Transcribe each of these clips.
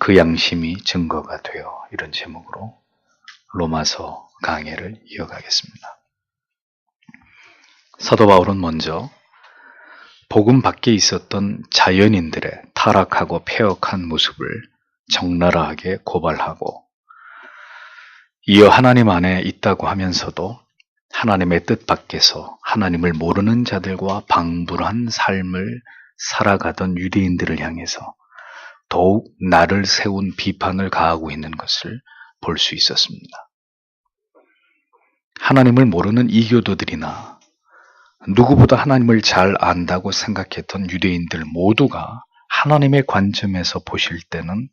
그 양심이 증거가 되어, 이런 제목으로 로마서 강해를 이어가겠습니다. 사도 바울은 먼저 복음 밖에 있었던 자연인들의 타락하고 폐역한 모습을 적나라하게 고발하고, 이어 하나님 안에 있다고 하면서도 하나님의 뜻 밖에서 하나님을 모르는 자들과 방불한 삶을 살아가던 유대인들을 향해서 더욱 나를 세운 비판을 가하고 있는 것을 볼 수 있었습니다. 하나님을 모르는 이교도들이나 누구보다 하나님을 잘 안다고 생각했던 유대인들 모두가 하나님의 관점에서 보실 때는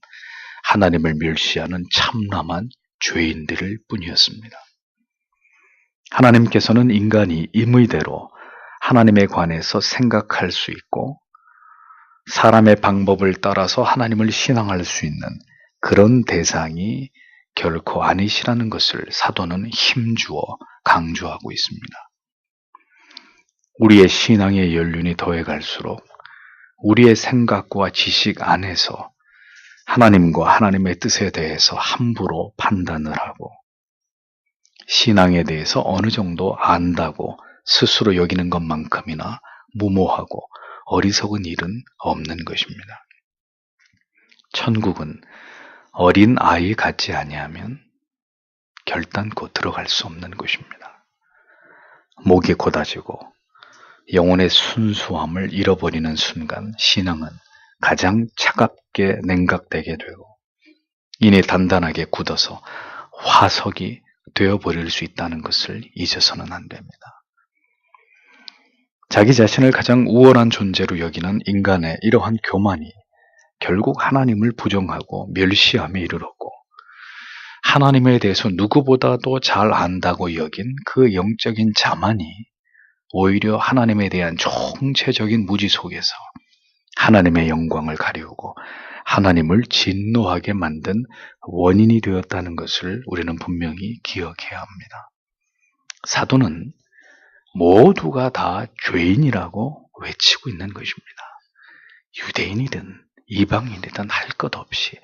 하나님을 멸시하는 참남한 죄인들일 뿐이었습니다. 하나님께서는 인간이 임의대로 하나님에 관해서 생각할 수 있고 사람의 방법을 따라서 하나님을 신앙할 수 있는 그런 대상이 결코 아니시라는 것을 사도는 힘주어 강조하고 있습니다. 우리의 신앙의 연륜이 더해갈수록 우리의 생각과 지식 안에서 하나님과 하나님의 뜻에 대해서 함부로 판단을 하고 신앙에 대해서 어느 정도 안다고 스스로 여기는 것만큼이나 무모하고 어리석은 일은 없는 것입니다. 천국은 어린 아이 같지 아니하면 결단코 들어갈 수 없는 곳입니다. 목이 곧아지고 영혼의 순수함을 잃어버리는 순간 신앙은 가장 차갑게 냉각되게 되고 이내 단단하게 굳어서 화석이 되어버릴 수 있다는 것을 잊어서는 안 됩니다. 자기 자신을 가장 우월한 존재로 여기는 인간의 이러한 교만이 결국 하나님을 부정하고 멸시함에 이르렀고, 하나님에 대해서 누구보다도 잘 안다고 여긴 그 영적인 자만이 오히려 하나님에 대한 총체적인 무지 속에서 하나님의 영광을 가리우고 하나님을 진노하게 만든 원인이 되었다는 것을 우리는 분명히 기억해야 합니다. 사도는 모두가 다 죄인이라고 외치고 있는 것입니다. 유대인이든 이방인이든 할 것 없이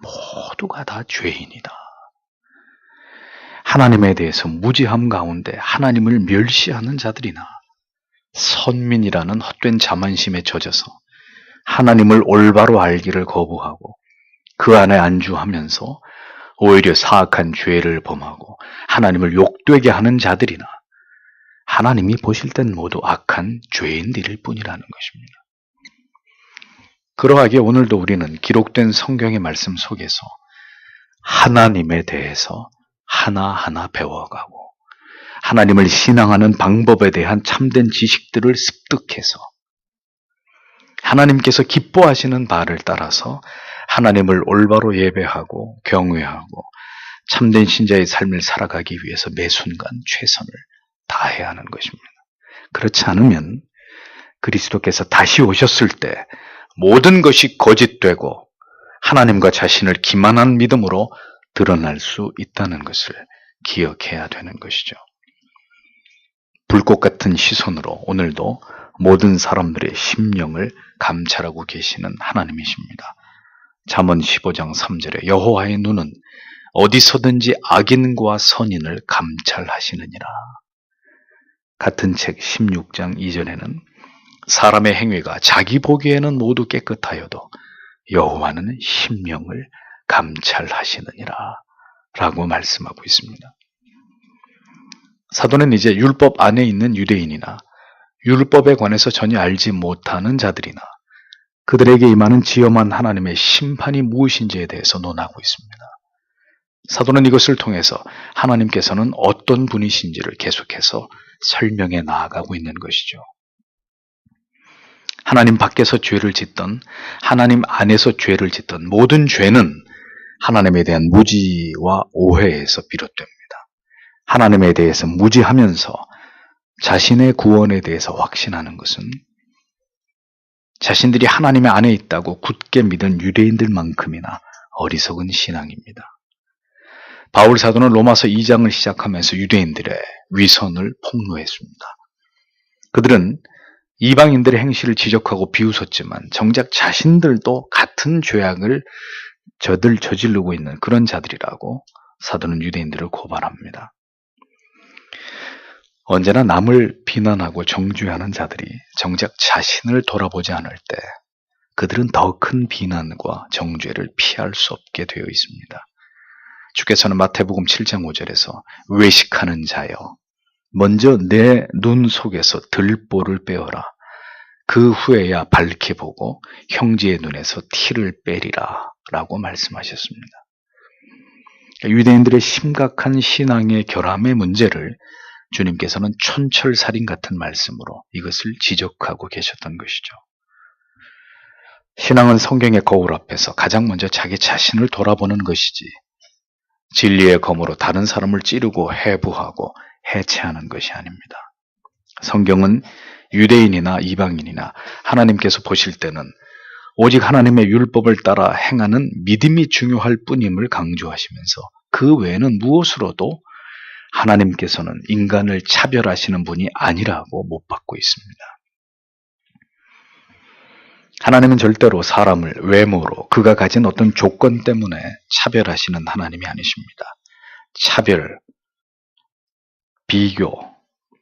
모두가 다 죄인이다. 하나님에 대해서 무지함 가운데 하나님을 멸시하는 자들이나 선민이라는 헛된 자만심에 젖어서 하나님을 올바로 알기를 거부하고 그 안에 안주하면서 오히려 사악한 죄를 범하고 하나님을 욕되게 하는 자들이나 하나님이 보실 땐 모두 악한 죄인들일 뿐이라는 것입니다. 그러하기에 오늘도 우리는 기록된 성경의 말씀 속에서 하나님에 대해서 하나하나 배워가고 하나님을 신앙하는 방법에 대한 참된 지식들을 습득해서 하나님께서 기뻐하시는 바를 따라서 하나님을 올바로 예배하고 경외하고 참된 신자의 삶을 살아가기 위해서 매 순간 최선을 다해야 하는 것입니다. 그렇지 않으면 그리스도께서 다시 오셨을 때 모든 것이 거짓되고 하나님과 자신을 기만한 믿음으로 드러날 수 있다는 것을 기억해야 되는 것이죠. 불꽃 같은 시선으로 오늘도 모든 사람들의 심령을 감찰하고 계시는 하나님이십니다. 잠언 15장 3절에 여호와의 눈은 어디서든지 악인과 선인을 감찰하시느니라. 같은 책 16장 2절에는 사람의 행위가 자기 보기에는 모두 깨끗하여도 여호와는 심령을 감찰하시느니라 라고 말씀하고 있습니다. 사도는 이제 율법 안에 있는 유대인이나 율법에 관해서 전혀 알지 못하는 자들이나 그들에게 임하는 지엄한 하나님의 심판이 무엇인지에 대해서 논하고 있습니다. 사도는 이것을 통해서 하나님께서는 어떤 분이신지를 계속해서 설명해 나아가고 있는 것이죠. 하나님 밖에서 죄를 짓던 하나님 안에서 죄를 짓던 모든 죄는 하나님에 대한 무지와 오해에서 비롯됩니다. 하나님에 대해서 무지하면서 자신의 구원에 대해서 확신하는 것은 자신들이 하나님의 안에 있다고 굳게 믿은 유대인들만큼이나 어리석은 신앙입니다. 바울 사도는 로마서 2장을 시작하면서 유대인들의 위선을 폭로했습니다. 그들은 이방인들의 행실을 지적하고 비웃었지만 정작 자신들도 같은 죄악을 저지르고 있는 그런 자들이라고 사도는 유대인들을 고발합니다. 언제나 남을 비난하고 정죄하는 자들이 정작 자신을 돌아보지 않을 때 그들은 더 큰 비난과 정죄를 피할 수 없게 되어 있습니다. 주께서는 마태복음 7장 5절에서 외식하는 자여 먼저 내 눈 속에서 들보를 빼어라. 그 후에야 밝게 보고 형제의 눈에서 티를 빼리라 라고 말씀하셨습니다. 유대인들의 심각한 신앙의 결함의 문제를 주님께서는 촌철살인 같은 말씀으로 이것을 지적하고 계셨던 것이죠. 신앙은 성경의 거울 앞에서 가장 먼저 자기 자신을 돌아보는 것이지 진리의 검으로 다른 사람을 찌르고 해부하고 해체하는 것이 아닙니다. 성경은 유대인이나 이방인이나 하나님께서 보실 때는 오직 하나님의 율법을 따라 행하는 믿음이 중요할 뿐임을 강조하시면서 그 외에는 무엇으로도 하나님께서는 인간을 차별하시는 분이 아니라고 못 받고 있습니다. 하나님은 절대로 사람을 외모로 그가 가진 어떤 조건 때문에 차별하시는 하나님이 아니십니다. 차별, 비교,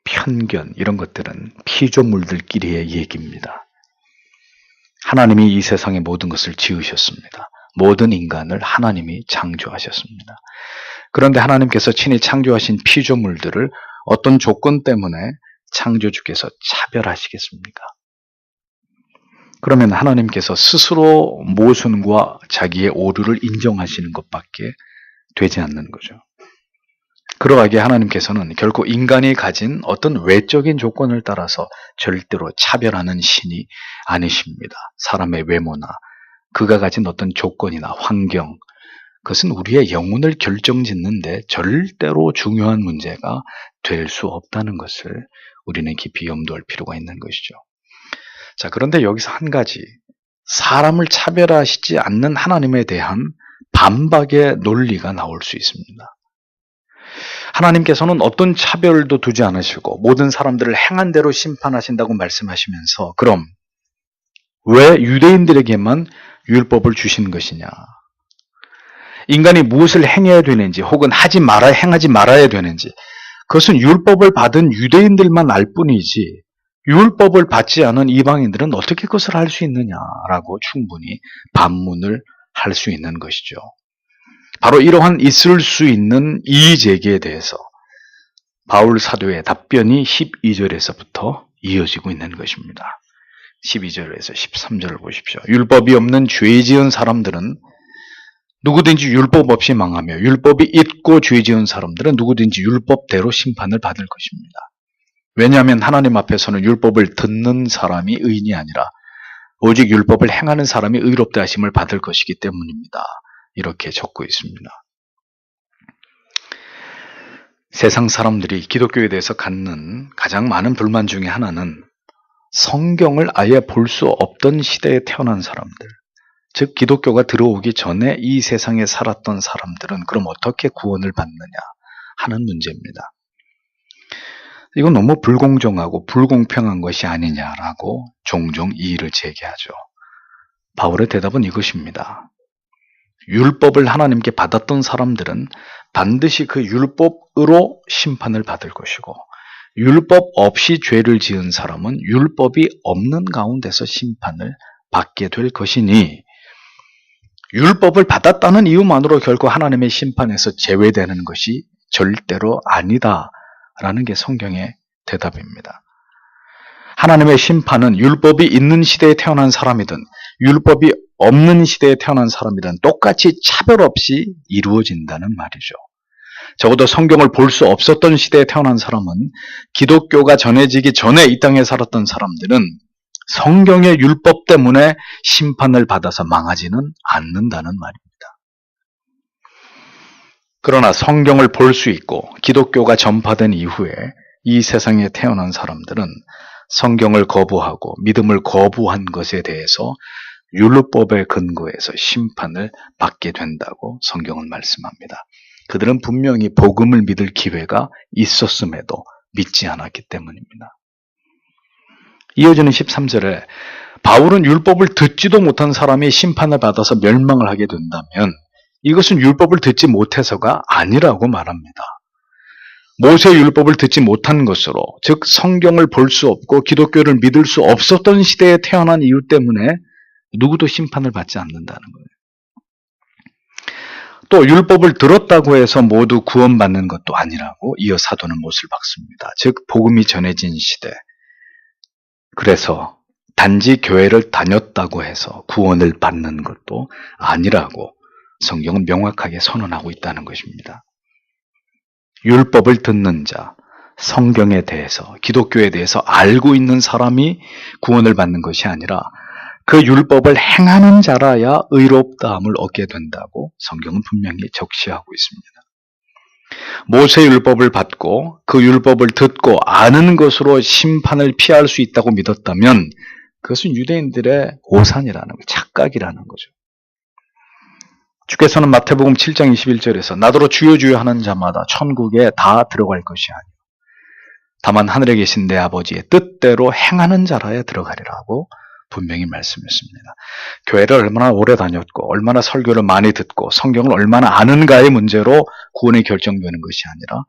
편견 이런 것들은 피조물들끼리의 얘기입니다. 하나님이 이 세상의 모든 것을 지으셨습니다. 모든 인간을 하나님이 창조하셨습니다. 그런데 하나님께서 친히 창조하신 피조물들을 어떤 조건 때문에 창조주께서 차별하시겠습니까? 그러면 하나님께서 스스로 모순과 자기의 오류를 인정하시는 것밖에 되지 않는 거죠. 그러하기에 하나님께서는 결코 인간이 가진 어떤 외적인 조건을 따라서 절대로 차별하는 신이 아니십니다. 사람의 외모나 그가 가진 어떤 조건이나 환경, 그것은 우리의 영혼을 결정짓는데 절대로 중요한 문제가 될 수 없다는 것을 우리는 깊이 염두할 필요가 있는 것이죠. 자, 그런데 여기서 한 가지, 사람을 차별하시지 않는 하나님에 대한 반박의 논리가 나올 수 있습니다. 하나님께서는 어떤 차별도 두지 않으시고 모든 사람들을 행한 대로 심판하신다고 말씀하시면서 그럼 왜 유대인들에게만 율법을 주신 것이냐? 인간이 무엇을 행해야 되는지 혹은 행하지 말아야 되는지 그것은 율법을 받은 유대인들만 알 뿐이지 율법을 받지 않은 이방인들은 어떻게 그것을 할 수 있느냐라고 충분히 반문을 할 수 있는 것이죠. 바로 이러한 있을 수 있는 이의제기에 대해서 바울 사도의 답변이 12절에서부터 이어지고 있는 것입니다. 12절에서 13절을 보십시오. 율법이 없는 죄 지은 사람들은 누구든지 율법 없이 망하며 율법이 있고 죄 지은 사람들은 누구든지 율법대로 심판을 받을 것입니다. 왜냐하면 하나님 앞에서는 율법을 듣는 사람이 의인이 아니라 오직 율법을 행하는 사람이 의롭다 하심을 받을 것이기 때문입니다. 이렇게 적고 있습니다. 세상 사람들이 기독교에 대해서 갖는 가장 많은 불만 중에 하나는 성경을 아예 볼 수 없던 시대에 태어난 사람들, 즉 기독교가 들어오기 전에 이 세상에 살았던 사람들은 그럼 어떻게 구원을 받느냐 하는 문제입니다. 이건 너무 불공정하고 불공평한 것이 아니냐라고 종종 이의를 제기하죠. 바울의 대답은 이것입니다. 율법을 하나님께 받았던 사람들은 반드시 그 율법으로 심판을 받을 것이고 율법 없이 죄를 지은 사람은 율법이 없는 가운데서 심판을 받게 될 것이니 율법을 받았다는 이유만으로 결코 하나님의 심판에서 제외되는 것이 절대로 아니다라는 게 성경의 대답입니다. 하나님의 심판은 율법이 있는 시대에 태어난 사람이든 율법이 없는 시대에 태어난 사람이든 똑같이 차별 없이 이루어진다는 말이죠. 적어도 성경을 볼 수 없었던 시대에 태어난 사람은 기독교가 전해지기 전에 이 땅에 살았던 사람들은 성경의 율법 때문에 심판을 받아서 망하지는 않는다는 말입니다. 그러나 성경을 볼 수 있고 기독교가 전파된 이후에 이 세상에 태어난 사람들은 성경을 거부하고 믿음을 거부한 것에 대해서 율법의 근거에서 심판을 받게 된다고 성경은 말씀합니다. 그들은 분명히 복음을 믿을 기회가 있었음에도 믿지 않았기 때문입니다. 이어지는 13절에 바울은 율법을 듣지도 못한 사람이 심판을 받아서 멸망을 하게 된다면 이것은 율법을 듣지 못해서가 아니라고 말합니다. 모세의 율법을 듣지 못한 것으로, 즉 성경을 볼 수 없고 기독교를 믿을 수 없었던 시대에 태어난 이유 때문에 누구도 심판을 받지 않는다는 거예요. 또 율법을 들었다고 해서 모두 구원받는 것도 아니라고 이어 사도는 못을 박습니다. 즉 복음이 전해진 시대, 그래서 단지 교회를 다녔다고 해서 구원을 받는 것도 아니라고 성경은 명확하게 선언하고 있다는 것입니다. 율법을 듣는 자, 성경에 대해서, 기독교에 대해서 알고 있는 사람이 구원을 받는 것이 아니라 그 율법을 행하는 자라야 의롭다함을 얻게 된다고 성경은 분명히 적시하고 있습니다. 모세의 율법을 받고 그 율법을 듣고 아는 것으로 심판을 피할 수 있다고 믿었다면 그것은 유대인들의 오산이라는 거예요. 착각이라는 거죠. 주께서는 마태복음 7장 21절에서 나더러 주여 주여 하는 자마다 천국에 다 들어갈 것이 아니요 다만 하늘에 계신 내 아버지의 뜻대로 행하는 자라야 들어가리라고 분명히 말씀했습니다. 교회를 얼마나 오래 다녔고 얼마나 설교를 많이 듣고 성경을 얼마나 아는가의 문제로 구원이 결정되는 것이 아니라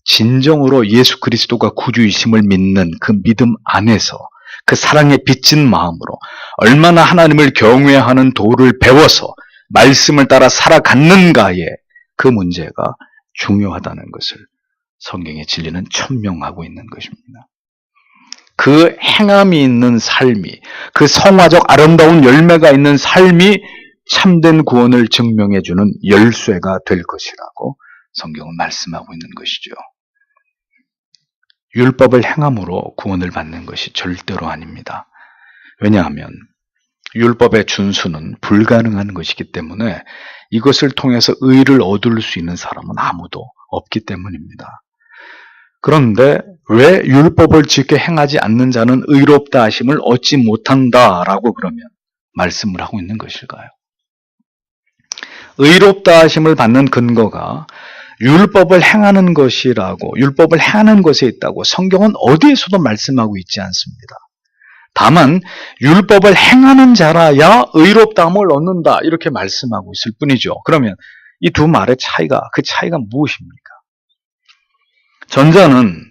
진정으로 예수 그리스도가 구주이심을 믿는 그 믿음 안에서 그 사랑에 빚진 마음으로 얼마나 하나님을 경외하는 도를 배워서 말씀을 따라 살아갔는가에 그 문제가 중요하다는 것을 성경의 진리는 천명하고 있는 것입니다. 그 행함이 있는 삶이, 그 성화적 아름다운 열매가 있는 삶이 참된 구원을 증명해주는 열쇠가 될 것이라고 성경은 말씀하고 있는 것이죠. 율법을 행함으로 구원을 받는 것이 절대로 아닙니다. 왜냐하면 율법의 준수는 불가능한 것이기 때문에 이것을 통해서 의를 얻을 수 있는 사람은 아무도 없기 때문입니다. 그런데 왜 율법을 지켜 행하지 않는 자는 의롭다 하심을 얻지 못한다라고 그러면 말씀을 하고 있는 것일까요? 의롭다 하심을 받는 근거가 율법을 행하는 것이라고, 율법을 행하는 것에 있다고 성경은 어디에서도 말씀하고 있지 않습니다. 다만 율법을 행하는 자라야 의롭다함을 얻는다 이렇게 말씀하고 있을 뿐이죠. 그러면 이 두 말의 차이가, 그 차이가 무엇입니까? 전자는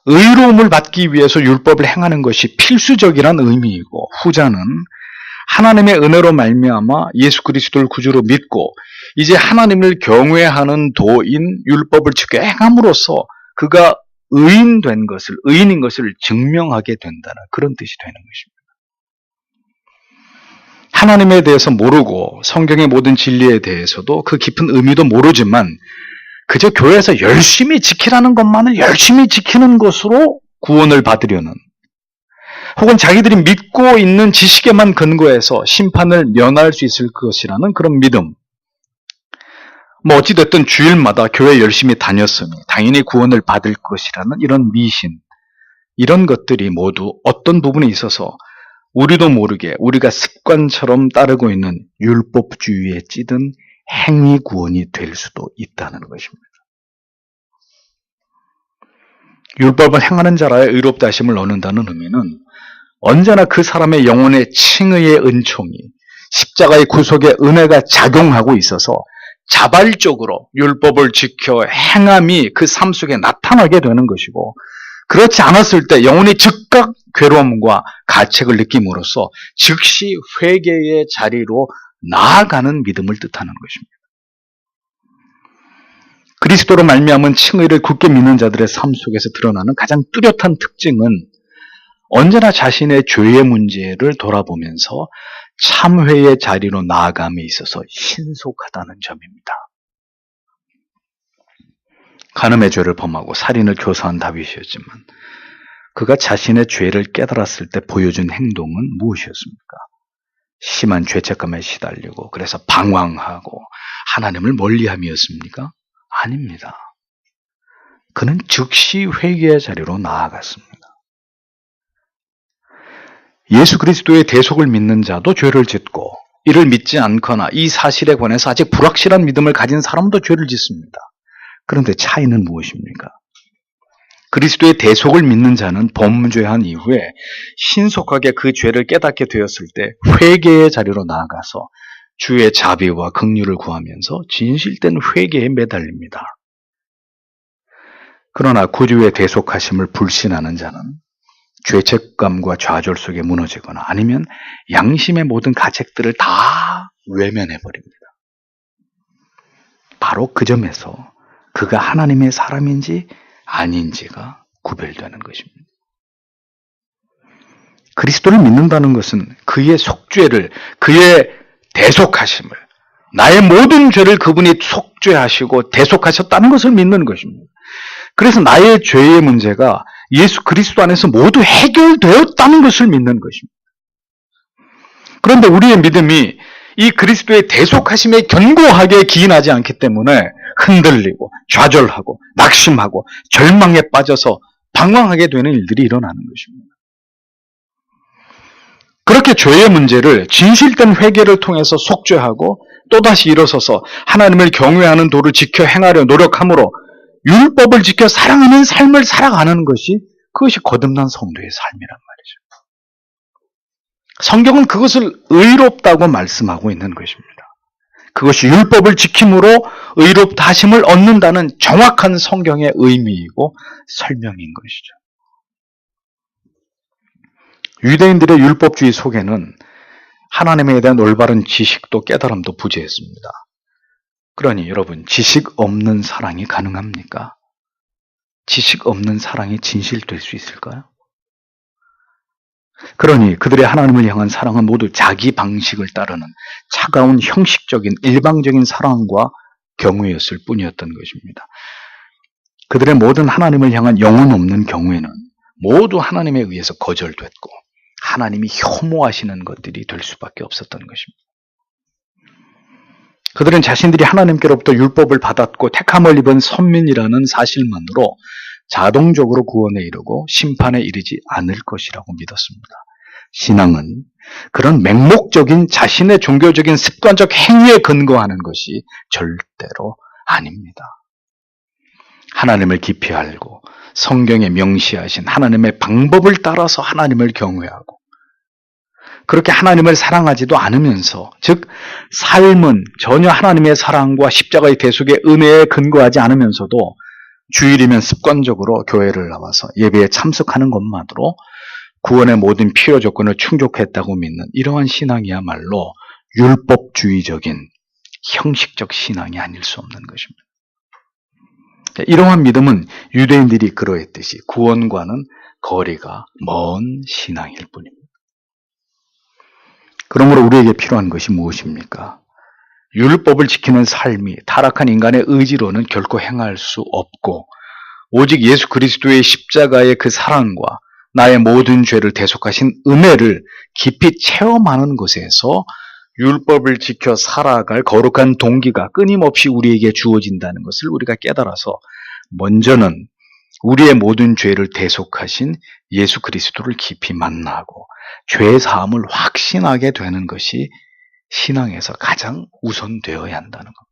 의로움을 받기 위해서 율법을 행하는 것이 필수적이란 의미이고, 후자는 하나님의 은혜로 말미암아 예수 그리스도를 구주로 믿고 이제 하나님을 경외하는 도인 율법을 지켜 행함으로써 그가 의인된 것을, 의인인 것을 증명하게 된다는 그런 뜻이 되는 것입니다. 하나님에 대해서 모르고 성경의 모든 진리에 대해서도 그 깊은 의미도 모르지만 그저 교회에서 열심히 지키라는 것만을 열심히 지키는 것으로 구원을 받으려는, 혹은 자기들이 믿고 있는 지식에만 근거해서 심판을 면할 수 있을 것이라는 그런 믿음, 어찌됐든 주일마다 교회 열심히 다녔으니 당연히 구원을 받을 것이라는 이런 미신, 이런 것들이 모두 어떤 부분에 있어서 우리도 모르게 우리가 습관처럼 따르고 있는 율법주의에 찌든 행위 구원이 될 수도 있다는 것입니다. 율법을 행하는 자라야 의롭다 하심을 얻는다는 의미는 언제나 그 사람의 영혼의 칭의의 은총이, 십자가의 구속의 은혜가 작용하고 있어서 자발적으로 율법을 지켜 행함이 그 삶 속에 나타나게 되는 것이고, 그렇지 않았을 때 영혼이 즉각 괴로움과 가책을 느낌으로써 즉시 회개의 자리로 나아가는 믿음을 뜻하는 것입니다. 그리스도로 말미암은 칭의를 굳게 믿는 자들의 삶 속에서 드러나는 가장 뚜렷한 특징은 언제나 자신의 죄의 문제를 돌아보면서 참회의 자리로 나아감에 있어서 신속하다는 점입니다. 간음의 죄를 범하고 살인을 교사한 다윗이었지만 그가 자신의 죄를 깨달았을 때 보여준 행동은 무엇이었습니까? 심한 죄책감에 시달리고 그래서 방황하고 하나님을 멀리함이었습니까? 아닙니다. 그는 즉시 회개의 자리로 나아갔습니다. 예수 그리스도의 대속을 믿는 자도 죄를 짓고, 이를 믿지 않거나 이 사실에 관해서 아직 불확실한 믿음을 가진 사람도 죄를 짓습니다. 그런데 차이는 무엇입니까? 그리스도의 대속을 믿는 자는 범죄한 이후에 신속하게 그 죄를 깨닫게 되었을 때 회개의 자리로 나아가서 주의 자비와 긍휼을 구하면서 진실된 회개에 매달립니다. 그러나 구주의 대속하심을 불신하는 자는 죄책감과 좌절 속에 무너지거나 아니면 양심의 모든 가책들을 다 외면해버립니다. 바로 그 점에서 그가 하나님의 사람인지 아닌지가 구별되는 것입니다. 그리스도를 믿는다는 것은 그의 속죄를, 그의 대속하심을, 나의 모든 죄를 그분이 속죄하시고 대속하셨다는 것을 믿는 것입니다. 그래서 나의 죄의 문제가 예수 그리스도 안에서 모두 해결되었다는 것을 믿는 것입니다. 그런데 우리의 믿음이 이 그리스도의 대속하심에 견고하게 기인하지 않기 때문에 흔들리고 좌절하고 낙심하고 절망에 빠져서 방황하게 되는 일들이 일어나는 것입니다. 그렇게 죄의 문제를 진실된 회개를 통해서 속죄하고 또다시 일어서서 하나님을 경외하는 도를 지켜 행하려 노력함으로 율법을 지켜 사랑하는 삶을 살아가는 것이 그것이 거듭난 성도의 삶이란 말이죠. 성경은 그것을 의롭다고 말씀하고 있는 것입니다. 그것이 율법을 지킴으로 의롭다 하심을 얻는다는 정확한 성경의 의미이고 설명인 것이죠. 유대인들의 율법주의 속에는 하나님에 대한 올바른 지식도 깨달음도 부재했습니다. 그러니 여러분, 지식 없는 사랑이 가능합니까? 지식 없는 사랑이 진실될 수 있을까요? 그러니 그들의 하나님을 향한 사랑은 모두 자기 방식을 따르는 차가운 형식적인 일방적인 사랑과 경외였을 뿐이었던 것입니다. 그들의 모든 하나님을 향한 영혼 없는 경외는 모두 하나님에 의해서 거절됐고 하나님이 혐오하시는 것들이 될 수밖에 없었던 것입니다. 그들은 자신들이 하나님께로부터 율법을 받았고 택함을 입은 선민이라는 사실만으로 자동적으로 구원에 이르고 심판에 이르지 않을 것이라고 믿었습니다. 신앙은 그런 맹목적인 자신의 종교적인 습관적 행위에 근거하는 것이 절대로 아닙니다. 하나님을 깊이 알고 성경에 명시하신 하나님의 방법을 따라서 하나님을 경외하고 그렇게 하나님을 사랑하지도 않으면서, 즉 삶은 전혀 하나님의 사랑과 십자가의 대속의 은혜에 근거하지 않으면서도 주일이면 습관적으로 교회를 나와서 예배에 참석하는 것만으로 구원의 모든 필요 조건을 충족했다고 믿는 이러한 신앙이야말로 율법주의적인 형식적 신앙이 아닐 수 없는 것입니다. 이러한 믿음은 유대인들이 그러했듯이 구원과는 거리가 먼 신앙일 뿐입니다. 그러므로 우리에게 필요한 것이 무엇입니까? 율법을 지키는 삶이 타락한 인간의 의지로는 결코 행할 수 없고 오직 예수 그리스도의 십자가의 그 사랑과 나의 모든 죄를 대속하신 은혜를 깊이 체험하는 것에서 율법을 지켜 살아갈 거룩한 동기가 끊임없이 우리에게 주어진다는 것을 우리가 깨달아서 먼저는 우리의 모든 죄를 대속하신 예수 그리스도를 깊이 만나고 죄 사함을 확신하게 되는 것이 신앙에서 가장 우선되어야 한다는 겁니다.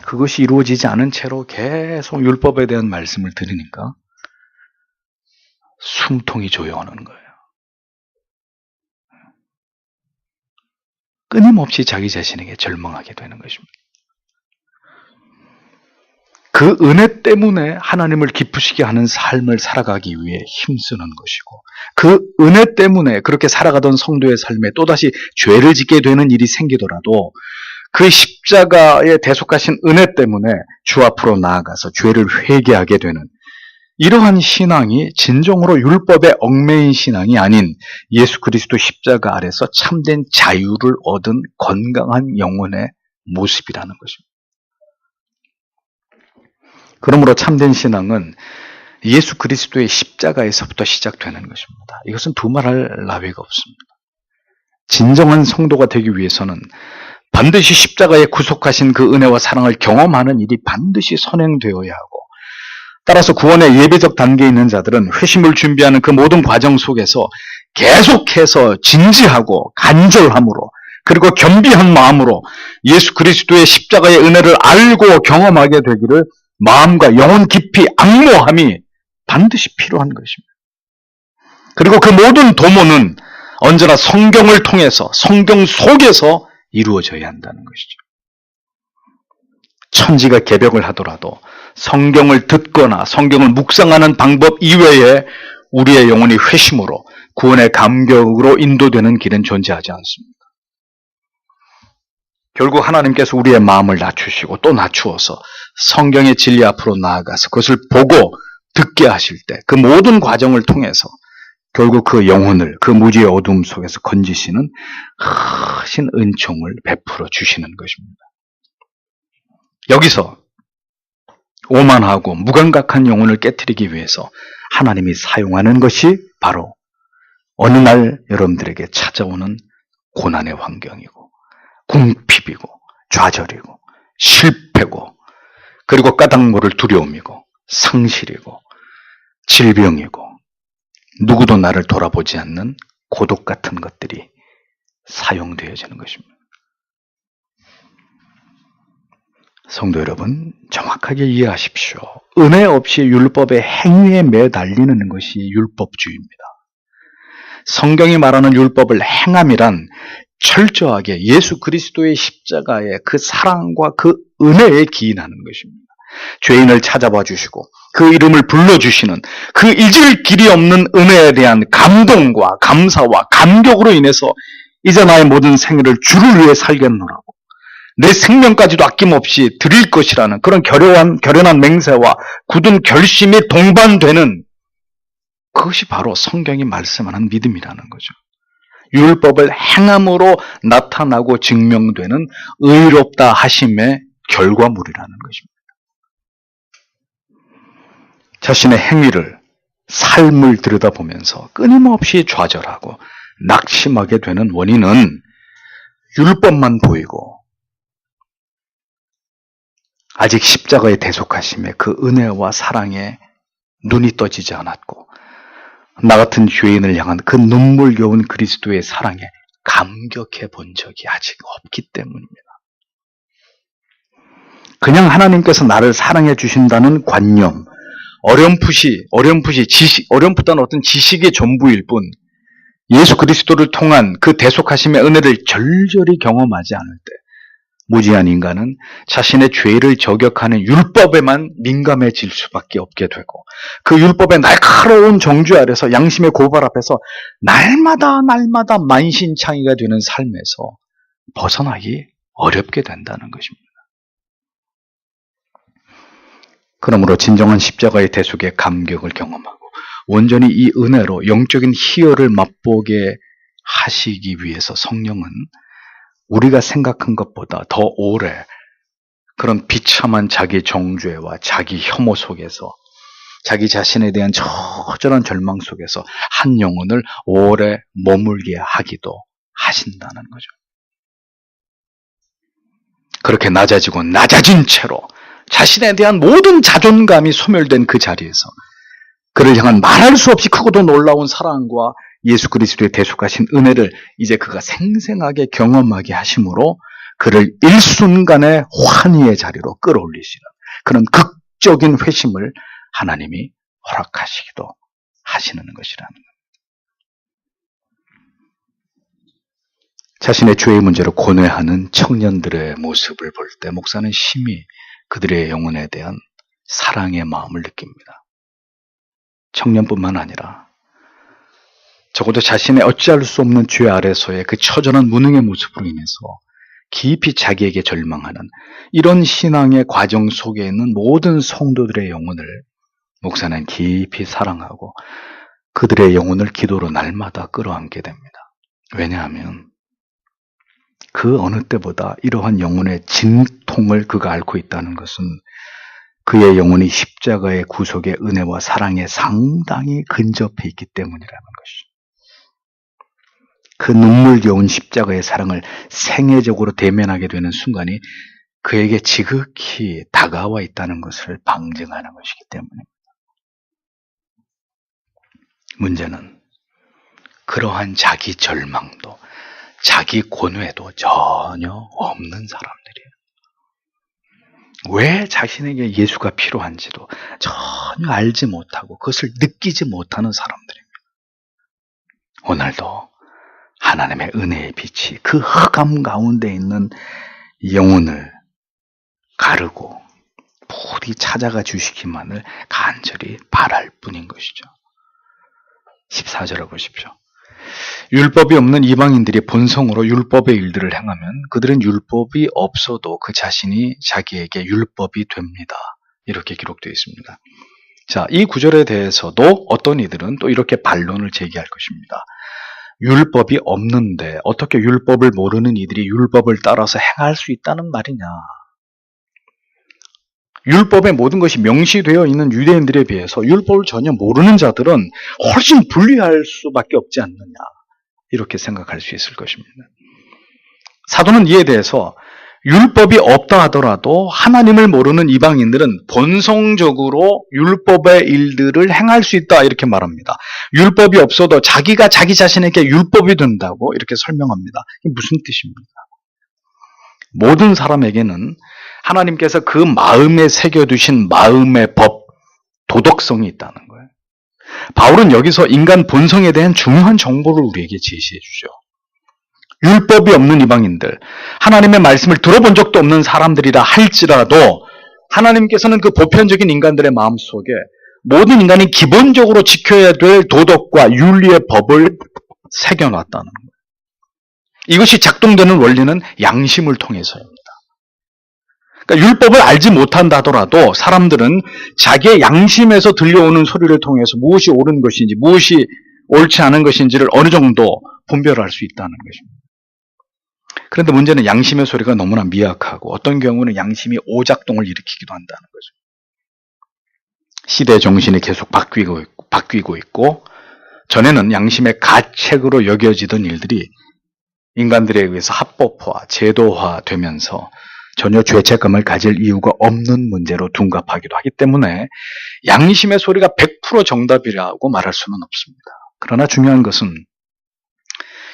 그것이 이루어지지 않은 채로 계속 율법에 대한 말씀을 들으니까 숨통이 조여오는 거예요. 끊임없이 자기 자신에게 절망하게 되는 것입니다. 그 은혜 때문에 하나님을 기쁘시게 하는 삶을 살아가기 위해 힘쓰는 것이고 그 은혜 때문에 그렇게 살아가던 성도의 삶에 또다시 죄를 짓게 되는 일이 생기더라도 그 십자가에 대속하신 은혜 때문에 주 앞으로 나아가서 죄를 회개하게 되는 이러한 신앙이 진정으로 율법에 얽매인 신앙이 아닌 예수 그리스도 십자가 아래서 참된 자유를 얻은 건강한 영혼의 모습이라는 것입니다. 그러므로 참된 신앙은 예수 그리스도의 십자가에서부터 시작되는 것입니다. 이것은 두말할 나위가 없습니다. 진정한 성도가 되기 위해서는 반드시 십자가에 구속하신 그 은혜와 사랑을 경험하는 일이 반드시 선행되어야 하고 따라서 구원의 예배적 단계에 있는 자들은 회심을 준비하는 그 모든 과정 속에서 계속해서 진지하고 간절함으로 그리고 겸비한 마음으로 예수 그리스도의 십자가의 은혜를 알고 경험하게 되기를 마음과 영혼 깊이 앙모함이 반드시 필요한 것입니다. 그리고 그 모든 도모는 언제나 성경을 통해서, 성경 속에서 이루어져야 한다는 것이죠. 천지가 개벽을 하더라도 성경을 듣거나 성경을 묵상하는 방법 이외에 우리의 영혼이 회심으로 구원의 감격으로 인도되는 길은 존재하지 않습니다. 결국 하나님께서 우리의 마음을 낮추시고 또 낮추어서 성경의 진리 앞으로 나아가서 그것을 보고 듣게 하실 때 그 모든 과정을 통해서 결국 그 영혼을 그 무지의 어둠 속에서 건지시는 크신 은총을 베풀어 주시는 것입니다. 여기서 오만하고 무감각한 영혼을 깨트리기 위해서 하나님이 사용하는 것이 바로 어느 날 여러분들에게 찾아오는 고난의 환경이고 궁핍이고 좌절이고 실패고 그리고 까닭 모를 두려움이고 상실이고 질병이고 누구도 나를 돌아보지 않는 고독 같은 것들이 사용되어지는 것입니다. 성도 여러분, 정확하게 이해하십시오. 은혜 없이 율법의 행위에 매달리는 것이 율법주의입니다. 성경이 말하는 율법을 행함이란 철저하게 예수 그리스도의 십자가의 그 사랑과 그 은혜에 기인하는 것입니다. 죄인을 찾아봐 주시고 그 이름을 불러주시는 그 잊을 길이 없는 은혜에 대한 감동과 감사와 감격으로 인해서 이제 나의 모든 생애를 주를 위해 살겠노라고 내 생명까지도 아낌없이 드릴 것이라는 그런 결연한 맹세와 굳은 결심이 동반되는 그것이 바로 성경이 말씀하는 믿음이라는 거죠. 율법을 행함으로 나타나고 증명되는 의롭다 하심의 결과물이라는 것입니다. 자신의 행위를, 삶을 들여다보면서 끊임없이 좌절하고 낙심하게 되는 원인은 율법만 보이고 아직 십자가의 대속하심의 그 은혜와 사랑에 눈이 떠지지 않았고 나 같은 죄인을 향한 그 눈물겨운 그리스도의 사랑에 감격해 본 적이 아직 없기 때문입니다. 그냥 하나님께서 나를 사랑해 주신다는 관념, 어렴풋한 어떤 지식의 전부일 뿐 예수 그리스도를 통한 그 대속하심의 은혜를 절절히 경험하지 않을 때 무지한 인간은 자신의 죄를 저격하는 율법에만 민감해질 수밖에 없게 되고 그 율법의 날카로운 정죄 아래서 양심의 고발 앞에서 날마다 만신창이가 되는 삶에서 벗어나기 어렵게 된다는 것입니다. 그러므로 진정한 십자가의 대속의 감격을 경험하고 온전히 이 은혜로 영적인 희열을 맛보게 하시기 위해서 성령은 우리가 생각한 것보다 더 오래 그런 비참한 자기 정죄와 자기 혐오 속에서 자기 자신에 대한 처절한 절망 속에서 한 영혼을 오래 머물게 하기도 하신다는 거죠. 그렇게 낮아진 채로 자신에 대한 모든 자존감이 소멸된 그 자리에서 그를 향한 말할 수 없이 크고도 놀라운 사랑과 예수 그리스도의 대속하신 은혜를 이제 그가 생생하게 경험하게 하심으로 그를 일순간의 환희의 자리로 끌어올리시는 그런 극적인 회심을 하나님이 허락하시기도 하시는 것이라는 것. 자신의 죄의 문제로 고뇌하는 청년들의 모습을 볼 때 목사는 심히 그들의 영혼에 대한 사랑의 마음을 느낍니다. 청년뿐만 아니라 적어도 자신의 어찌할 수 없는 죄 아래서의 그 처절한 무능의 모습으로 인해서 깊이 자기에게 절망하는 이런 신앙의 과정 속에 있는 모든 성도들의 영혼을 목사는 깊이 사랑하고 그들의 영혼을 기도로 날마다 끌어안게 됩니다. 왜냐하면 그 어느 때보다 이러한 영혼의 진통을 그가 앓고 있다는 것은 그의 영혼이 십자가의 구속의 은혜와 사랑에 상당히 근접해 있기 때문이라는 것이죠. 그 눈물겨운 십자가의 사랑을 생애적으로 대면하게 되는 순간이 그에게 지극히 다가와 있다는 것을 방증하는 것이기 때문입니다. 문제는 그러한 자기 절망도 자기 고뇌도 전혀 없는 사람들이에요. 왜 자신에게 예수가 필요한지도 전혀 알지 못하고 그것을 느끼지 못하는 사람들입니다. 오늘도 하나님의 은혜의 빛이 그 흑암 가운데 있는 영혼을 가르고 부디 찾아가 주시기만을 간절히 바랄 뿐인 것이죠. 14절을 보십시오. 율법이 없는 이방인들이 본성으로 율법의 일들을 행하면 그들은 율법이 없어도 그 자신이 자기에게 율법이 됩니다. 이렇게 기록되어 있습니다. 자, 이 구절에 대해서도 어떤 이들은 또 이렇게 반론을 제기할 것입니다. 율법이 없는데 어떻게 율법을 모르는 이들이 율법을 따라서 행할 수 있다는 말이냐. 율법의 모든 것이 명시되어 있는 유대인들에 비해서 율법을 전혀 모르는 자들은 훨씬 불리할 수밖에 없지 않느냐. 이렇게 생각할 수 있을 것입니다. 사도는 이에 대해서 율법이 없다 하더라도 하나님을 모르는 이방인들은 본성적으로 율법의 일들을 행할 수 있다 이렇게 말합니다. 율법이 없어도 자기가 자기 자신에게 율법이 된다고 이렇게 설명합니다. 이게 무슨 뜻입니까? 모든 사람에게는 하나님께서 그 마음에 새겨두신 마음의 법, 도덕성이 있다는 거예요. 바울은 여기서 인간 본성에 대한 중요한 정보를 우리에게 제시해 주죠. 율법이 없는 이방인들, 하나님의 말씀을 들어본 적도 없는 사람들이라 할지라도 하나님께서는 그 보편적인 인간들의 마음속에 모든 인간이 기본적으로 지켜야 될 도덕과 윤리의 법을 새겨놨다는 거예요. 이것이 작동되는 원리는 양심을 통해서입니다. 그러니까 율법을 알지 못한다 하더라도 사람들은 자기의 양심에서 들려오는 소리를 통해서 무엇이 옳은 것인지 무엇이 옳지 않은 것인지를 어느 정도 분별할 수 있다는 것입니다. 그런데 문제는 양심의 소리가 너무나 미약하고 어떤 경우는 양심이 오작동을 일으키기도 한다는 거죠. 시대 정신이 계속 바뀌고 있고 전에는 양심의 가책으로 여겨지던 일들이 인간들에 의해서 합법화, 제도화되면서 전혀 죄책감을 가질 이유가 없는 문제로 둔갑하기도 하기 때문에 양심의 소리가 100% 정답이라고 말할 수는 없습니다. 그러나 중요한 것은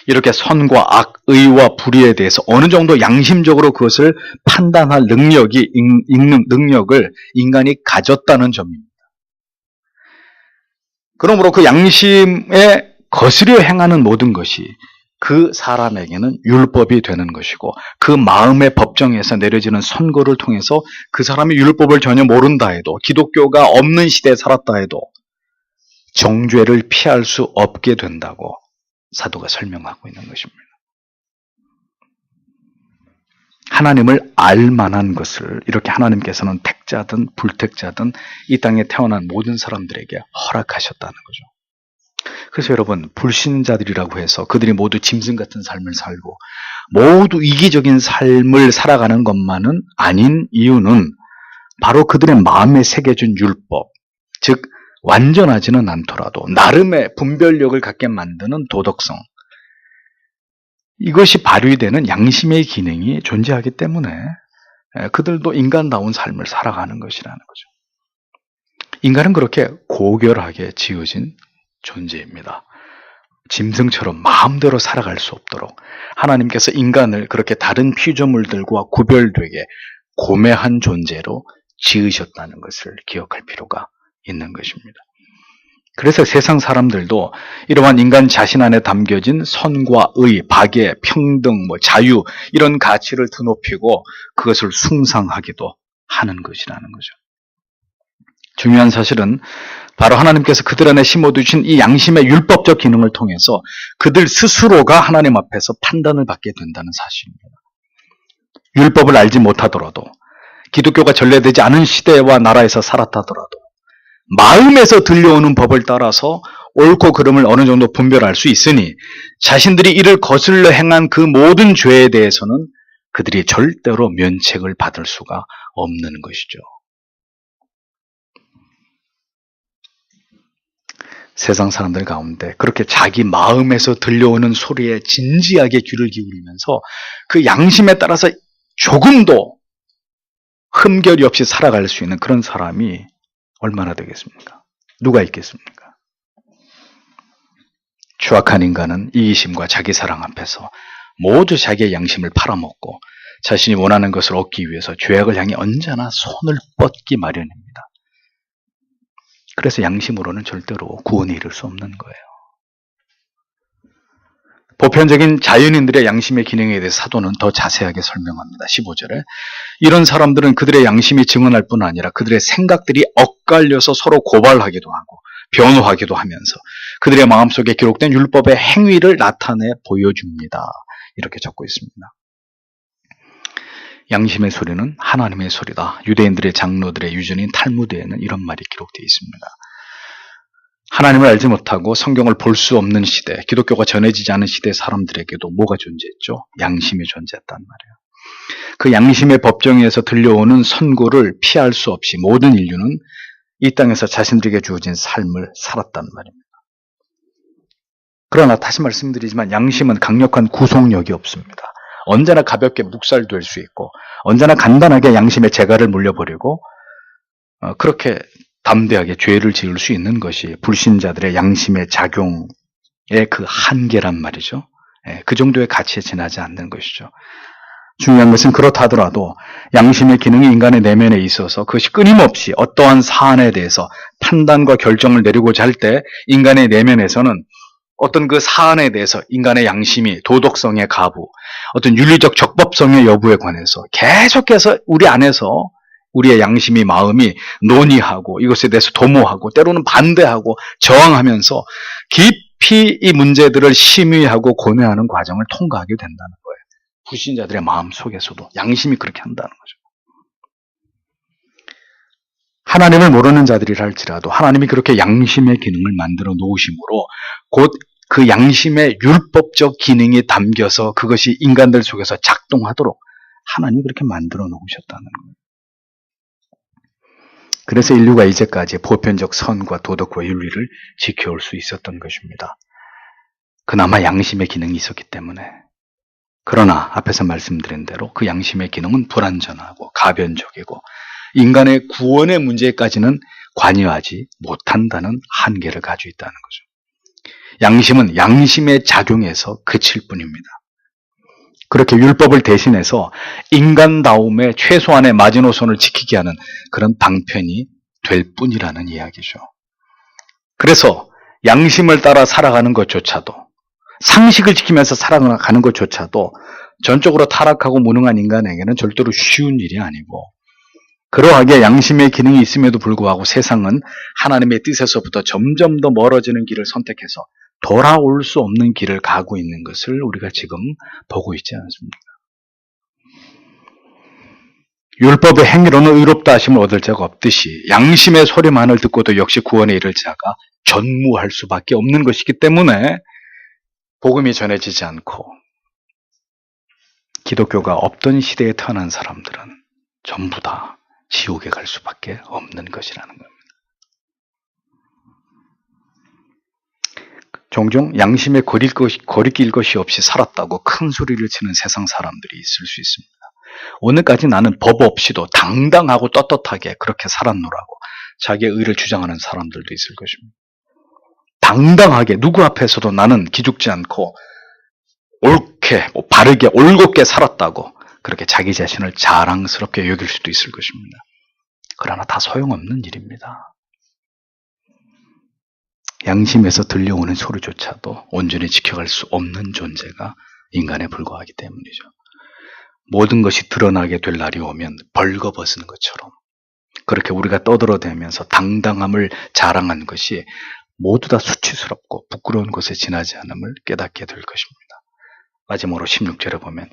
이렇게 선과 악, 의와 불의에 대해서 어느 정도 양심적으로 그것을 판단할 능력을 인간이 가졌다는 점입니다. 그러므로 그 양심에 거스려 행하는 모든 것이 그 사람에게는 율법이 되는 것이고 그 마음의 법정에서 내려지는 선고를 통해서 그 사람이 율법을 전혀 모른다 해도 기독교가 없는 시대에 살았다 해도 정죄를 피할 수 없게 된다고 사도가 설명하고 있는 것입니다. 하나님을 알만한 것을 이렇게 하나님께서는 택자든 불택자든 이 땅에 태어난 모든 사람들에게 허락하셨다는 거죠. 그래서 여러분, 불신자들이라고 해서 그들이 모두 짐승 같은 삶을 살고 모두 이기적인 삶을 살아가는 것만은 아닌 이유는 바로 그들의 마음에 새겨진 율법, 즉 완전하지는 않더라도 나름의 분별력을 갖게 만드는 도덕성, 이것이 발휘되는 양심의 기능이 존재하기 때문에 그들도 인간다운 삶을 살아가는 것이라는 거죠. 인간은 그렇게 고결하게 지어진 존재입니다. 짐승처럼 마음대로 살아갈 수 없도록 하나님께서 인간을 그렇게 다른 피조물들과 구별되게 고매한 존재로 지으셨다는 것을 기억할 필요가 있는 것입니다. 그래서 세상 사람들도 이러한 인간 자신 안에 담겨진 선과 의, 박애, 평등, 자유 이런 가치를 드높이고 그것을 숭상하기도 하는 것이라는 거죠. 중요한 사실은 바로 하나님께서 그들 안에 심어두신 이 양심의 율법적 기능을 통해서 그들 스스로가 하나님 앞에서 판단을 받게 된다는 사실입니다. 율법을 알지 못하더라도 기독교가 전래되지 않은 시대와 나라에서 살았다 하더라도 마음에서 들려오는 법을 따라서 옳고 그름을 어느 정도 분별할 수 있으니 자신들이 이를 거슬러 행한 그 모든 죄에 대해서는 그들이 절대로 면책을 받을 수가 없는 것이죠. 세상 사람들 가운데 그렇게 자기 마음에서 들려오는 소리에 진지하게 귀를 기울이면서 그 양심에 따라서 조금도 흠결이 없이 살아갈 수 있는 그런 사람이 얼마나 되겠습니까? 누가 있겠습니까? 추악한 인간은 이기심과 자기 사랑 앞에서 모두 자기의 양심을 팔아먹고 자신이 원하는 것을 얻기 위해서 죄악을 향해 언제나 손을 뻗기 마련입니다. 그래서 양심으로는 절대로 구원에 이를 수 없는 거예요. 보편적인 자연인들의 양심의 기능에 대해서 사도는 더 자세하게 설명합니다. 15절에 이런 사람들은 그들의 양심이 증언할 뿐 아니라 그들의 생각들이 엇갈려서 서로 고발하기도 하고 변호하기도 하면서 그들의 마음속에 기록된 율법의 행위를 나타내 보여줍니다. 이렇게 적고 있습니다. 양심의 소리는 하나님의 소리다. 유대인들의 장로들의 유전인 탈무드에는 이런 말이 기록되어 있습니다. 하나님을 알지 못하고 성경을 볼 수 없는 시대, 기독교가 전해지지 않은 시대 사람들에게도 뭐가 존재했죠? 양심이 존재했단 말이에요. 그 양심의 법정에서 들려오는 선고를 피할 수 없이 모든 인류는 이 땅에서 자신들에게 주어진 삶을 살았단 말입니다. 그러나 다시 말씀드리지만 양심은 강력한 구속력이 없습니다. 언제나 가볍게 묵살될 수 있고 언제나 간단하게 양심의 재갈을 물려버리고 그렇게 담대하게 죄를 지을 수 있는 것이 불신자들의 양심의 작용의 그 한계란 말이죠. 그 정도의 가치에 지나지 않는 것이죠. 중요한 것은 그렇다 하더라도 양심의 기능이 인간의 내면에 있어서 그것이 끊임없이 어떠한 사안에 대해서 판단과 결정을 내리고자 할 때 인간의 내면에서는 어떤 그 사안에 대해서 인간의 양심이 도덕성의 가부, 어떤 윤리적 적법성의 여부에 관해서 계속해서 우리 안에서 우리의 양심이 마음이 논의하고 이것에 대해서 도모하고 때로는 반대하고 저항하면서 깊이 이 문제들을 심의하고 고뇌하는 과정을 통과하게 된다는 거예요. 불신자들의 마음 속에서도 양심이 그렇게 한다는 거죠. 하나님을 모르는 자들이라 할지라도 하나님이 그렇게 양심의 기능을 만들어 놓으심으로 곧 그 양심의 율법적 기능이 담겨서 그것이 인간들 속에서 작동하도록 하나님이 그렇게 만들어 놓으셨다는 거예요. 그래서 인류가 이제까지 보편적 선과 도덕과 윤리를 지켜올 수 있었던 것입니다. 그나마 양심의 기능이 있었기 때문에. 그러나 앞에서 말씀드린 대로 그 양심의 기능은 불완전하고 가변적이고 인간의 구원의 문제까지는 관여하지 못한다는 한계를 가지고 있다는 거죠. 양심은 양심의 작용에서 그칠 뿐입니다. 그렇게 율법을 대신해서 인간다움의 최소한의 마지노선을 지키게 하는 그런 방편이 될 뿐이라는 이야기죠. 그래서 양심을 따라 살아가는 것조차도 상식을 지키면서 살아가는 것조차도 전적으로 타락하고 무능한 인간에게는 절대로 쉬운 일이 아니고 그러하게 양심의 기능이 있음에도 불구하고 세상은 하나님의 뜻에서부터 점점 더 멀어지는 길을 선택해서 돌아올 수 없는 길을 가고 있는 것을 우리가 지금 보고 있지 않습니까? 율법의 행위로는 의롭다 하심을 얻을 자가 없듯이 양심의 소리만을 듣고도 역시 구원에 이를 자가 전무할 수밖에 없는 것이기 때문에 복음이 전해지지 않고 기독교가 없던 시대에 태어난 사람들은 전부 다 지옥에 갈 수밖에 없는 것이라는 겁니다. 종종 양심에 거리낄 것이 없이 살았다고 큰 소리를 치는 세상 사람들이 있을 수 있습니다. 오늘까지 나는 법 없이도 당당하고 떳떳하게 그렇게 살았노라고 자기의 의를 주장하는 사람들도 있을 것입니다. 당당하게 누구 앞에서도 나는 기죽지 않고 옳게 바르게 올곧게 살았다고 그렇게 자기 자신을 자랑스럽게 여길 수도 있을 것입니다. 그러나 다 소용없는 일입니다. 양심에서 들려오는 소리조차도 온전히 지켜갈 수 없는 존재가 인간에 불과하기 때문이죠. 모든 것이 드러나게 될 날이 오면 벌거벗은 것처럼 그렇게 우리가 떠들어대면서 당당함을 자랑한 것이 모두 다 수치스럽고 부끄러운 것에 지나지 않음을 깨닫게 될 것입니다. 마지막으로 16절에 보면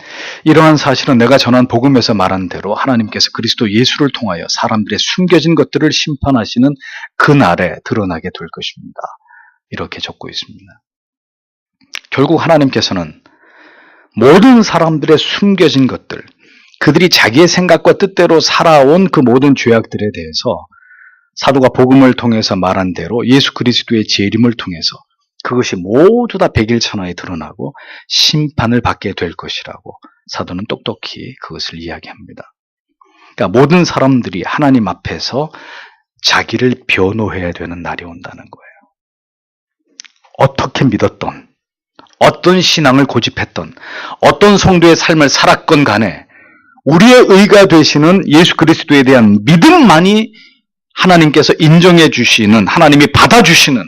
이러한 사실은 내가 전한 복음에서 말한 대로 하나님께서 그리스도 예수를 통하여 사람들의 숨겨진 것들을 심판하시는 그날에 드러나게 될 것입니다. 이렇게 적고 있습니다. 결국 하나님께서는 모든 사람들의 숨겨진 것들, 그들이 자기의 생각과 뜻대로 살아온 그 모든 죄악들에 대해서 사도가 복음을 통해서 말한 대로 예수 그리스도의 재림을 통해서 그것이 모두 다 백일천하에 드러나고 심판을 받게 될 것이라고 사도는 똑똑히 그것을 이야기합니다. 그러니까 모든 사람들이 하나님 앞에서 자기를 변호해야 되는 날이 온다는 거예요. 어떻게 믿었던, 어떤 신앙을 고집했던, 어떤 성도의 삶을 살았건 간에 우리의 의가 되시는 예수 그리스도에 대한 믿음만이 하나님께서 인정해 주시는, 하나님이 받아주시는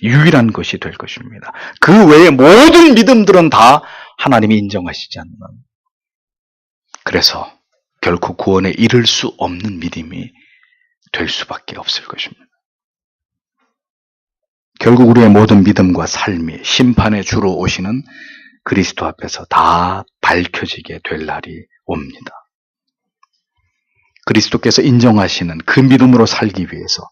유일한 것이 될 것입니다. 그 외의 모든 믿음들은 다 하나님이 인정하시지 않는, 그래서 결코 구원에 이를 수 없는 믿음이 될 수밖에 없을 것입니다. 결국 우리의 모든 믿음과 삶이 심판의 주로 오시는 그리스도 앞에서 다 밝혀지게 될 날이 옵니다. 그리스도께서 인정하시는 그 믿음으로 살기 위해서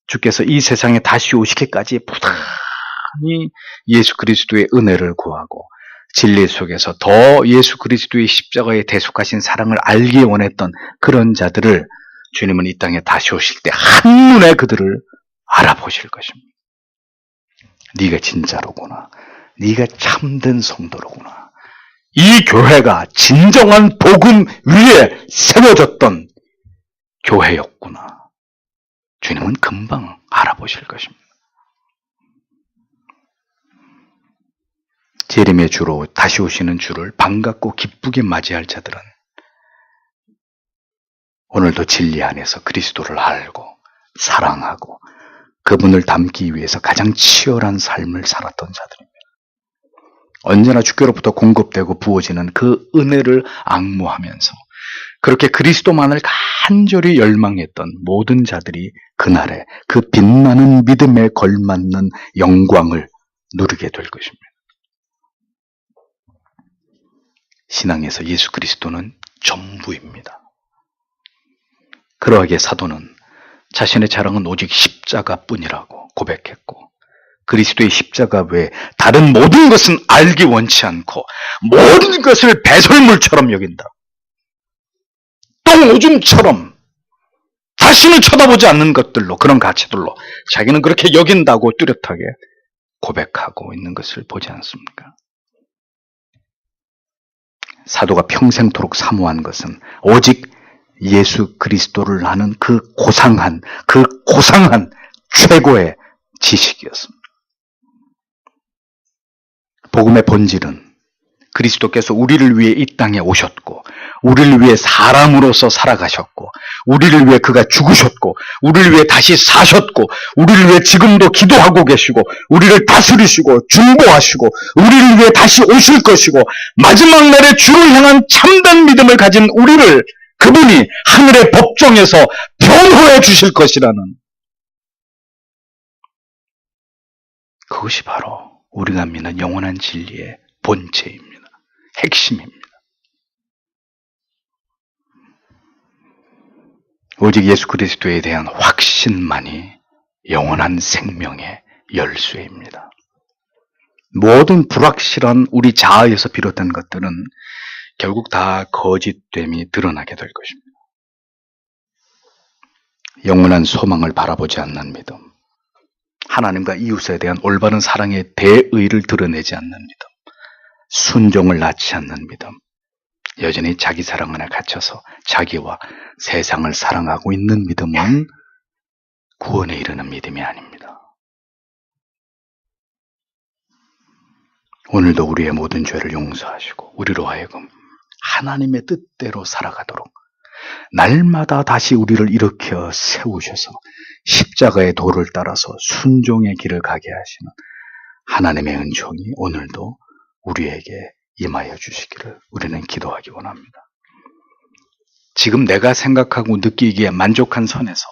주께서 이 세상에 다시 오시기까지 부단히 예수 그리스도의 은혜를 구하고 진리 속에서 더 예수 그리스도의 십자가에 대속하신 사랑을 알기 원했던 그런 자들을 주님은 이 땅에 다시 오실 때 한눈에 그들을 알아보실 것입니다. 네가 진짜로구나. 네가 참된 성도로구나. 이 교회가 진정한 복음 위에 세워졌던 교회였구나. 주님은 금방 알아보실 것입니다. 재림의 주로 다시 오시는 주를 반갑고 기쁘게 맞이할 자들은 오늘도 진리 안에서 그리스도를 알고 사랑하고 그분을 닮기 위해서 가장 치열한 삶을 살았던 자들입니다. 언제나 주께로부터 공급되고 부어지는 그 은혜를 앙모하면서 그렇게 그리스도만을 간절히 열망했던 모든 자들이 그날에 그 빛나는 믿음에 걸맞는 영광을 누리게 될 것입니다. 신앙에서 예수 그리스도는 전부입니다. 그러하기에 사도는 자신의 자랑은 오직 십자가뿐이라고 고백했고 그리스도의 십자가 외에 다른 모든 것은 알기 원치 않고 모든 것을 배설물처럼 여긴다. 똥오줌처럼 다시는 쳐다보지 않는 것들로, 그런 가치들로 자기는 그렇게 여긴다고 뚜렷하게 고백하고 있는 것을 보지 않습니까? 사도가 평생토록 사모한 것은 오직 예수 그리스도를 아는 그 고상한 최고의 지식이었습니다. 복음의 본질은 그리스도께서 우리를 위해 이 땅에 오셨고 우리를 위해 사람으로서 살아가셨고 우리를 위해 그가 죽으셨고 우리를 위해 다시 사셨고 우리를 위해 지금도 기도하고 계시고 우리를 다스리시고 중보하시고 우리를 위해 다시 오실 것이고 마지막 날에 주를 향한 참된 믿음을 가진 우리를 그분이 하늘의 법정에서 변호해 주실 것이라는, 그것이 바로 우리가 믿는 영원한 진리의 본체입니다. 핵심입니다. 오직 예수 그리스도에 대한 확신만이 영원한 생명의 열쇠입니다. 모든 불확실한 우리 자아에서 비롯된 것들은 결국 다 거짓됨이 드러나게 될 것입니다. 영원한 소망을 바라보지 않는 믿음, 하나님과 이웃에 대한 올바른 사랑의 대의를 드러내지 않는 믿음, 순종을 낳지 않는 믿음, 여전히 자기 사랑 안에 갇혀서 자기와 세상을 사랑하고 있는 믿음은 구원에 이르는 믿음이 아닙니다. 오늘도 우리의 모든 죄를 용서하시고 우리로 하여금 하나님의 뜻대로 살아가도록 날마다 다시 우리를 일으켜 세우셔서 십자가의 도를 따라서 순종의 길을 가게 하시는 하나님의 은총이 오늘도 우리에게 임하여 주시기를 우리는 기도하기 원합니다. 지금 내가 생각하고 느끼기에 만족한 선에서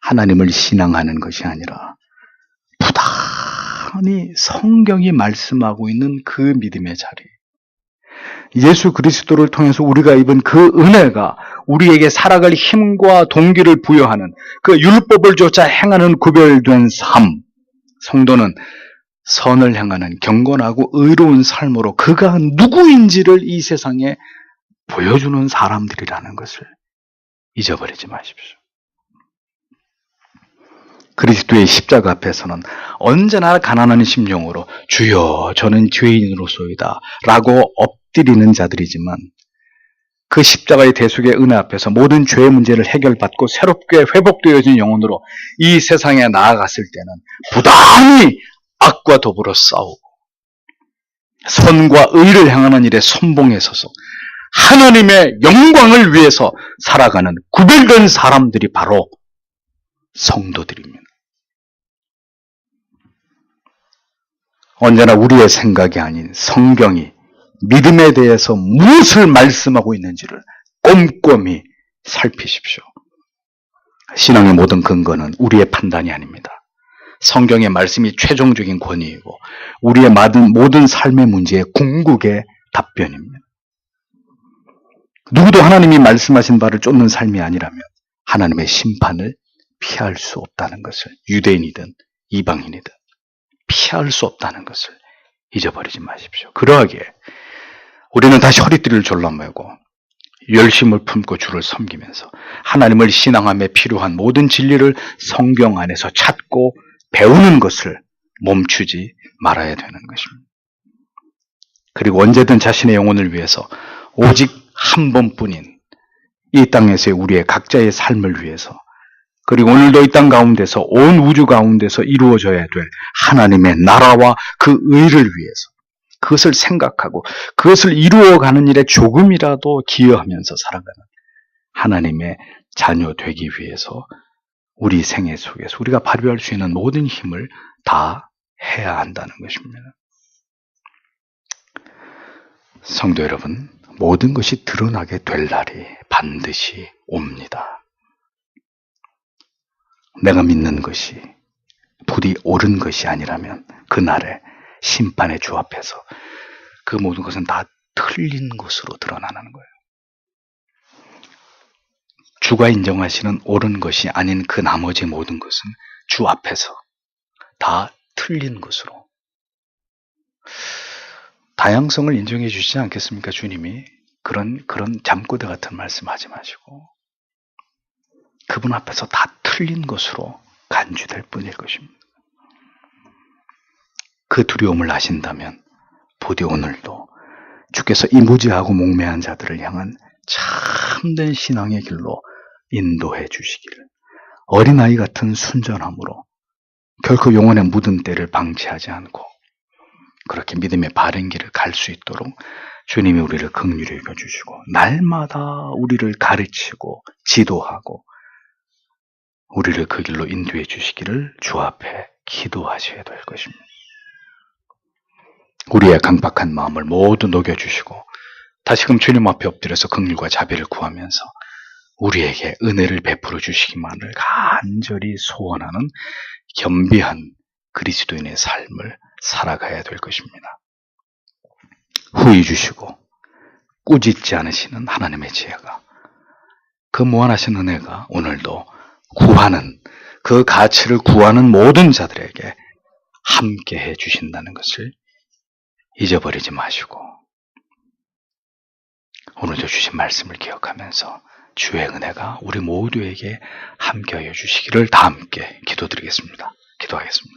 하나님을 신앙하는 것이 아니라 부단히 성경이 말씀하고 있는 그 믿음의 자리, 예수 그리스도를 통해서 우리가 입은 그 은혜가 우리에게 살아갈 힘과 동기를 부여하는 그 율법을 조차 행하는 구별된 삶, 성도는 선을 향하는 경건하고 의로운 삶으로 그가 누구인지를 이 세상에 보여주는 사람들이라는 것을 잊어버리지 마십시오. 그리스도의 십자가 앞에서는 언제나 가난한 심령으로 주여 저는 죄인으로소이다 라고 엎드리는 자들이지만 그 십자가의 대속의 은혜 앞에서 모든 죄의 문제를 해결받고 새롭게 회복되어진 영혼으로 이 세상에 나아갔을 때는 부단히 악과 더불어 싸우고 선과 의를 향하는 일에 선봉에 서서 하나님의 영광을 위해서 살아가는 구별된 사람들이 바로 성도들입니다. 언제나 우리의 생각이 아닌 성경이 믿음에 대해서 무엇을 말씀하고 있는지를 꼼꼼히 살피십시오. 신앙의 모든 근거는 우리의 판단이 아닙니다. 성경의 말씀이 최종적인 권위이고 우리의 모든 삶의 문제의 궁극의 답변입니다. 누구도 하나님이 말씀하신 바를 쫓는 삶이 아니라면 하나님의 심판을 피할 수 없다는 것을, 유대인이든 이방인이든 피할 수 없다는 것을 잊어버리지 마십시오. 그러하기에 우리는 다시 허리띠를 졸라매고 열심을 품고 주를 섬기면서 하나님을 신앙함에 필요한 모든 진리를 성경 안에서 찾고 배우는 것을 멈추지 말아야 되는 것입니다. 그리고 언제든 자신의 영혼을 위해서 오직 한 번뿐인 이 땅에서의 우리의 각자의 삶을 위해서, 그리고 오늘도 이 땅 가운데서 온 우주 가운데서 이루어져야 될 하나님의 나라와 그 의를 위해서 그것을 생각하고 그것을 이루어가는 일에 조금이라도 기여하면서 살아가는 하나님의 자녀 되기 위해서 우리 생애 속에서 우리가 발휘할 수 있는 모든 힘을 다 해야 한다는 것입니다. 성도 여러분, 모든 것이 드러나게 될 날이 반드시 옵니다. 내가 믿는 것이 부디 옳은 것이 아니라면 그날에 심판의 주 앞에서 그 모든 것은 다 틀린 것으로 드러나는 거예요. 주가 인정하시는 옳은 것이 아닌 그 나머지 모든 것은 주 앞에서 다 틀린 것으로. 다양성을 인정해 주시지 않겠습니까? 주님이 그런 잠꼬대 같은 말씀 하지 마시고 그분 앞에서 다 틀린 것으로 간주될 뿐일 것입니다. 그 두려움을 아신다면 부디 오늘도 주께서 이 무지하고 목매한 자들을 향한 참된 신앙의 길로 인도해 주시기를, 어린아이 같은 순전함으로 결코 영혼의 묻은 때를 방치하지 않고 그렇게 믿음의 바른 길을 갈 수 있도록 주님이 우리를 긍휼히 여겨주시고 날마다 우리를 가르치고 지도하고 우리를 그 길로 인도해 주시기를 주 앞에 기도하셔야 될 것입니다. 우리의 강박한 마음을 모두 녹여주시고 다시금 주님 앞에 엎드려서 긍휼과 자비를 구하면서 우리에게 은혜를 베풀어 주시기만을 간절히 소원하는 겸비한 그리스도인의 삶을 살아가야 될 것입니다. 후히 주시고 꾸짖지 않으시는 하나님의 지혜가, 그 무한하신 은혜가 오늘도 구하는, 그 가치를 구하는 모든 자들에게 함께 해 주신다는 것을 잊어버리지 마시고 오늘도 주신 말씀을 기억하면서 주의 은혜가 우리 모두에게 함께하여 주시기를 다 함께 기도드리겠습니다. 기도하겠습니다.